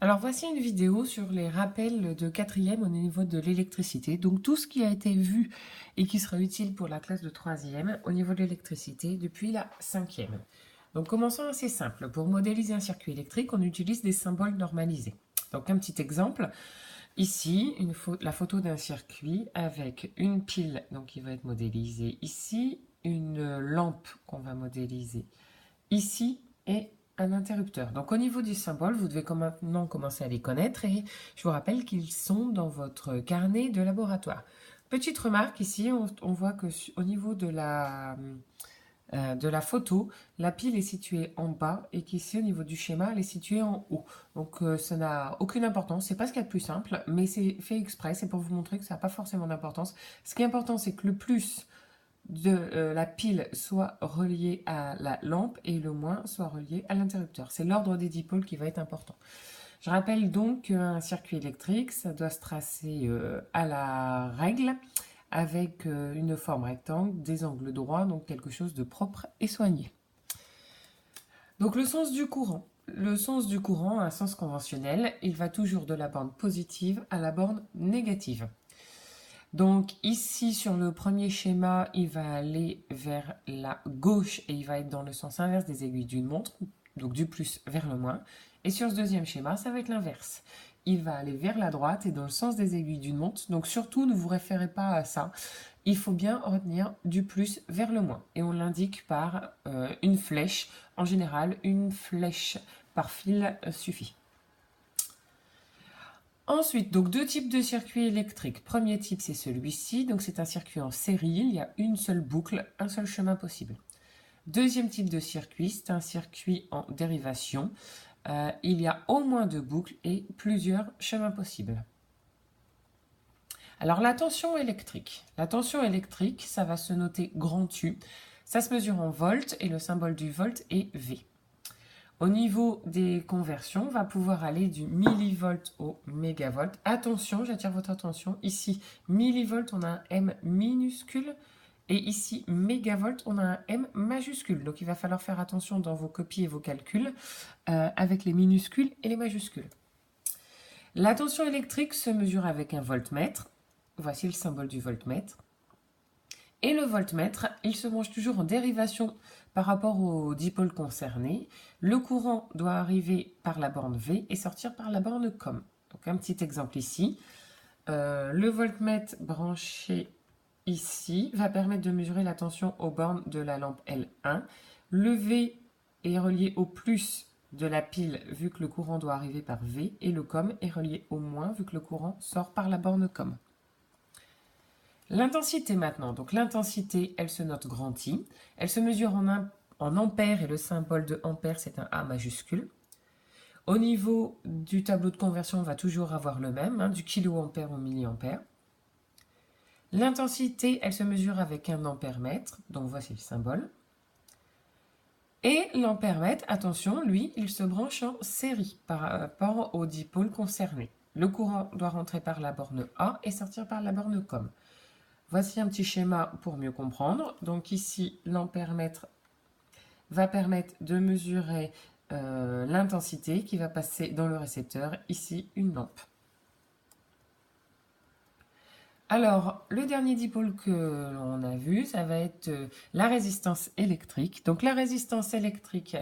Alors voici une vidéo sur les rappels de quatrième au niveau de l'électricité. Donc tout ce qui a été vu et qui sera utile pour la classe de troisième au niveau de l'électricité depuis la cinquième. Donc commençons assez simple. Pour modéliser un circuit électrique, on utilise des symboles normalisés. Donc un petit exemple, ici la photo d'un circuit avec une pile donc, qui va être modélisée ici, une lampe qu'on va modéliser ici et un interrupteur. Donc au niveau du symbole, vous devez maintenant commencer à les connaître et je vous rappelle qu'ils sont dans votre carnet de laboratoire. Petite remarque ici, on voit que au niveau de la photo, la pile est située en bas et qu'ici au niveau du schéma, elle est située en haut. Donc ça n'a aucune importance, c'est pas ce qu'il y a de plus simple, mais c'est fait exprès, c'est pour vous montrer que ça n'a pas forcément d'importance. Ce qui est important, c'est que le plus de la pile soit reliée à la lampe et le moins soit relié à l'interrupteur. C'est l'ordre des dipôles qui va être important. Je rappelle donc qu'un circuit électrique, ça doit se tracer à la règle avec une forme rectangle, des angles droits, donc quelque chose de propre et soigné. Donc le sens du courant. Le sens du courant a un sens conventionnel, il va toujours de la borne positive à la borne négative. Donc ici sur le premier schéma, il va aller vers la gauche et il va être dans le sens inverse des aiguilles d'une montre, donc du plus vers le moins. Et sur ce deuxième schéma, ça va être l'inverse. Il va aller vers la droite et dans le sens des aiguilles d'une montre. Donc surtout, ne vous référez pas à ça. Il faut bien retenir du plus vers le moins. Et on l'indique par une flèche. En général, une flèche par fil suffit. Ensuite, donc deux types de circuits électriques. Premier type, c'est celui-ci. Donc c'est un circuit en série. Il y a une seule boucle, un seul chemin possible. Deuxième type de circuit, c'est un circuit en dérivation. Il y a au moins deux boucles et plusieurs chemins possibles. Alors la tension électrique. La tension électrique, ça va se noter grand U. Ça se mesure en volts et le symbole du volt est V. Au niveau des conversions, on va pouvoir aller du millivolt au mégavolt. Attention, j'attire votre attention. Ici, millivolt, on a un M minuscule. Et ici, mégavolt, on a un M majuscule. Donc il va falloir faire attention dans vos copies et vos calculs avec les minuscules et les majuscules. La tension électrique se mesure avec un voltmètre. Voici le symbole du voltmètre. Et le voltmètre, il se mange toujours en dérivation par rapport au dipôle concerné. Le courant doit arriver par la borne V et sortir par la borne COM. Donc un petit exemple ici. Le voltmètre branché ici va permettre de mesurer la tension aux bornes de la lampe L1. Le V est relié au plus de la pile vu que le courant doit arriver par V et le COM est relié au moins vu que le courant sort par la borne COM. L'intensité maintenant. Donc l'intensité, elle se note grand I. Elle se mesure en ampères et le symbole de ampère, c'est un A majuscule. Au niveau du tableau de conversion, on va toujours avoir le même, du kiloampère au milliampère. L'intensité, elle se mesure avec un ampère-mètre, donc voici le symbole. Et l'ampère-mètre, attention, lui, il se branche en série par rapport au dipôle concerné. Le courant doit rentrer par la borne A et sortir par la borne COM. Voici un petit schéma pour mieux comprendre. Donc ici, l'ampère-mètre va permettre de mesurer l'intensité qui va passer dans le récepteur, ici une lampe. Alors, le dernier dipôle que l'on a vu, ça va être la résistance électrique. Donc la résistance électrique,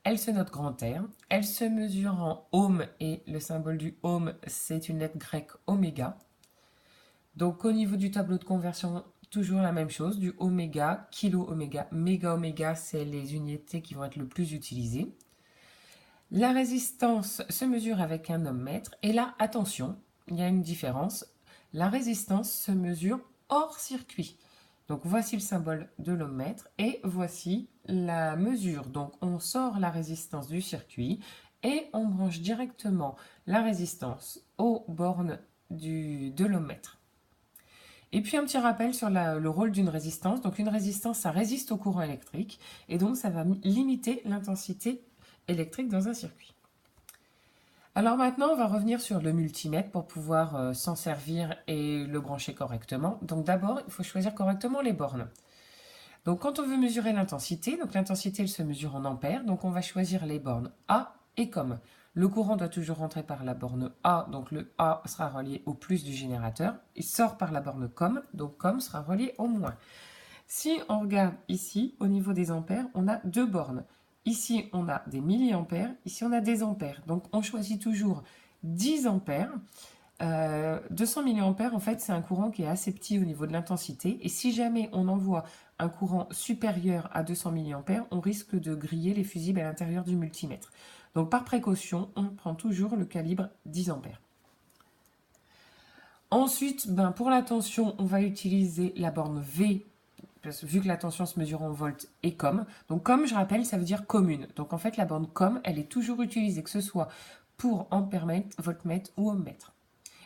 elle se note grand R. Elle se mesure en ohm et le symbole du ohm, c'est une lettre grecque oméga. Donc au niveau du tableau de conversion, toujours la même chose, du oméga, kilo oméga, méga oméga, c'est les unités qui vont être le plus utilisées. La résistance se mesure avec un ohmmètre et là, attention, il y a une différence. La résistance se mesure hors circuit. Donc voici le symbole de l'ohmmètre et voici la mesure. Donc on sort la résistance du circuit et on branche directement la résistance aux bornes de l'ohmmètre. Et puis un petit rappel sur le rôle d'une résistance. Donc une résistance, ça résiste au courant électrique et donc ça va limiter l'intensité électrique dans un circuit. Alors maintenant, on va revenir sur le multimètre pour pouvoir s'en servir et le brancher correctement. Donc d'abord, il faut choisir correctement les bornes. Donc quand on veut mesurer l'intensité, donc l'intensité elle se mesure en ampères, donc on va choisir les bornes A et COM. Le courant doit toujours rentrer par la borne A, donc le A sera relié au plus du générateur. Il sort par la borne COM, donc COM sera relié au moins. Si on regarde ici, au niveau des ampères, on a deux bornes. Ici, on a des milliampères, ici, on a des ampères. Donc, on choisit toujours 10 ampères. 200 milliampères, en fait, c'est un courant qui est assez petit au niveau de l'intensité. Et si jamais on envoie un courant supérieur à 200 milliampères, on risque de griller les fusibles à l'intérieur du multimètre. Donc, par précaution, on prend toujours le calibre 10 ampères. Ensuite, pour la tension, on va utiliser la borne V, vu que la tension se mesure en volts, et COM. Donc COM, je rappelle, ça veut dire commune. Donc en fait, la borne COM, elle est toujours utilisée, que ce soit pour ampèremètre, voltmètre ou ohmmètre.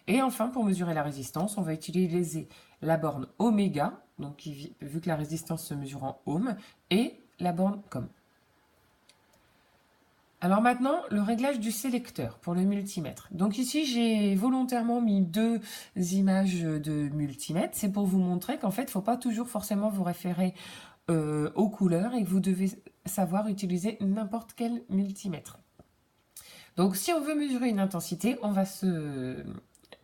Et enfin, pour mesurer la résistance, on va utiliser la borne oméga, donc vu que la résistance se mesure en ohm, et la borne COM. Alors maintenant, le réglage du sélecteur pour le multimètre. Donc ici, j'ai volontairement mis deux images de multimètre. C'est pour vous montrer qu'en fait, il ne faut pas toujours forcément vous référer aux couleurs et que vous devez savoir utiliser n'importe quel multimètre. Donc si on veut mesurer une intensité, on va se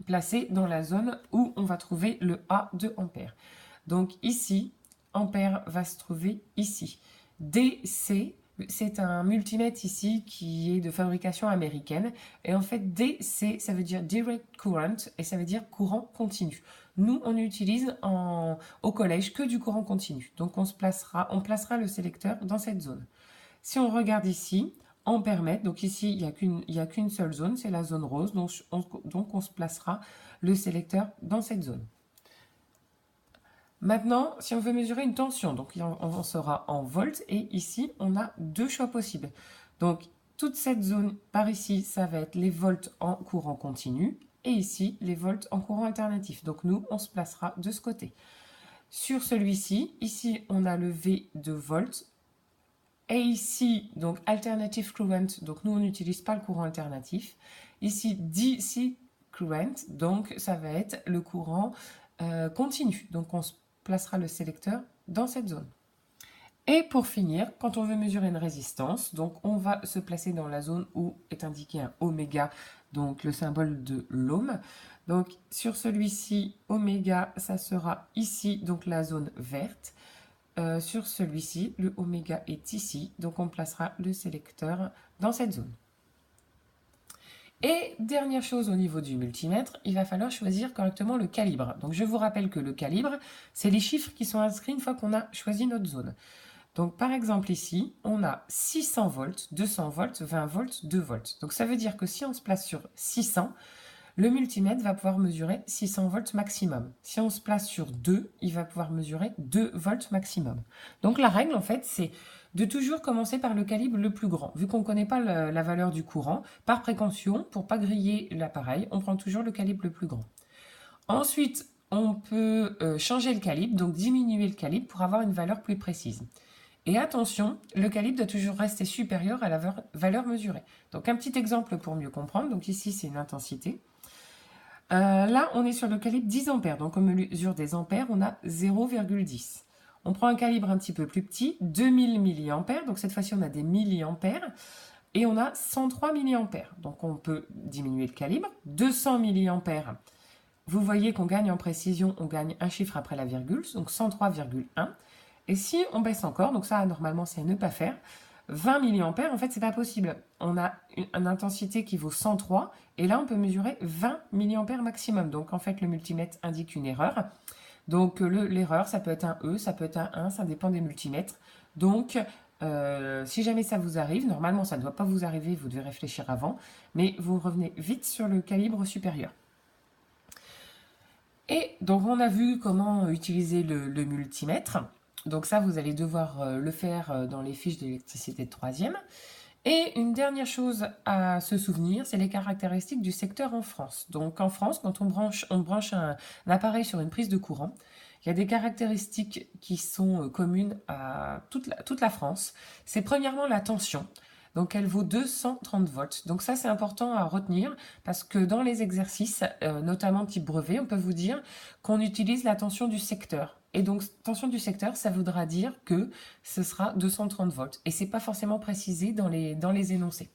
placer dans la zone où on va trouver le A de ampère. Donc ici, ampère va se trouver ici. DC, c'est un multimètre ici qui est de fabrication américaine. Et en fait, DC, ça veut dire direct current et ça veut dire courant continu. Nous, on utilise au collège que du courant continu. Donc, on placera le sélecteur dans cette zone. Si on regarde ici, ampèremètre, donc ici, il n'y a qu'une seule zone, c'est la zone rose. Donc, on se placera le sélecteur dans cette zone. Maintenant, si on veut mesurer une tension, donc on sera en volts et ici, on a deux choix possibles. Donc, toute cette zone par ici, ça va être les volts en courant continu et ici, les volts en courant alternatif. Donc, nous, on se placera de ce côté. Sur celui-ci, ici, on a le V de volts et ici, donc alternative current, donc nous, on n'utilise pas le courant alternatif. Ici, DC current, donc ça va être le courant continu. Donc, on se placera le sélecteur dans cette zone. Et pour finir, quand on veut mesurer une résistance, donc on va se placer dans la zone où est indiqué un oméga, donc le symbole de l'ohm. Donc sur celui-ci, oméga, ça sera ici, donc la zone verte. Sur celui-ci, le oméga est ici, donc on placera le sélecteur dans cette zone. Et dernière chose au niveau du multimètre, il va falloir choisir correctement le calibre. Donc je vous rappelle que le calibre, c'est les chiffres qui sont inscrits une fois qu'on a choisi notre zone. Donc par exemple ici, on a 600 volts, 200 volts, 20 volts, 2 volts. Donc ça veut dire que si on se place sur 600, le multimètre va pouvoir mesurer 600 volts maximum. Si on se place sur 2, il va pouvoir mesurer 2 volts maximum. Donc la règle en fait, c'est de toujours commencer par le calibre le plus grand. Vu qu'on ne connaît pas la valeur du courant, par précaution, pour ne pas griller l'appareil, on prend toujours le calibre le plus grand. Ensuite, on peut changer le calibre, donc diminuer le calibre pour avoir une valeur plus précise. Et attention, le calibre doit toujours rester supérieur à la valeur mesurée. Donc un petit exemple pour mieux comprendre. Donc ici, c'est une intensité. Là, on est sur le calibre 10 ampères. Donc on mesure des ampères, on a 0,10. On prend un calibre un petit peu plus petit, 2000 milliampères. Donc cette fois-ci, on a des milliampères. Et on a 103 milliampères. Donc on peut diminuer le calibre. 200 milliampères. Vous voyez qu'on gagne en précision, on gagne un chiffre après la virgule, donc 103,1. Et si on baisse encore, donc ça normalement c'est ne pas faire, 20 milliampères, en fait c'est pas possible. On a une intensité qui vaut 103 et là on peut mesurer 20 milliampères maximum. Donc en fait le multimètre indique une erreur. Donc l'erreur ça peut être un E, ça peut être un 1, ça dépend des multimètres. Donc si jamais ça vous arrive, normalement ça ne doit pas vous arriver, vous devez réfléchir avant, mais vous revenez vite sur le calibre supérieur. Et donc on a vu comment utiliser le multimètre. Donc ça, vous allez devoir le faire dans les fiches d'électricité de 3e. Et une dernière chose à se souvenir, c'est les caractéristiques du secteur en France. Donc en France, quand on branche un appareil sur une prise de courant, il y a des caractéristiques qui sont communes à toute la France. C'est premièrement la tension. Donc elle vaut 230 volts. Donc ça c'est important à retenir parce que dans les exercices, notamment type brevet, on peut vous dire qu'on utilise la tension du secteur. Et donc tension du secteur, ça voudra dire que ce sera 230 volts. Et c'est pas forcément précisé dans les énoncés.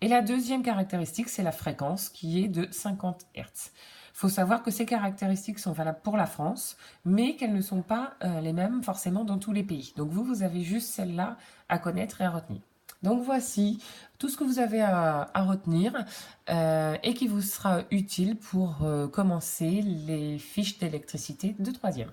Et la deuxième caractéristique, c'est la fréquence qui est de 50 Hz. Il faut savoir que ces caractéristiques sont valables pour la France, mais qu'elles ne sont pas les mêmes forcément dans tous les pays. Donc vous avez juste celle-là à connaître et à retenir. Donc voici tout ce que vous avez à retenir et qui vous sera utile pour commencer les fiches d'électricité de troisième.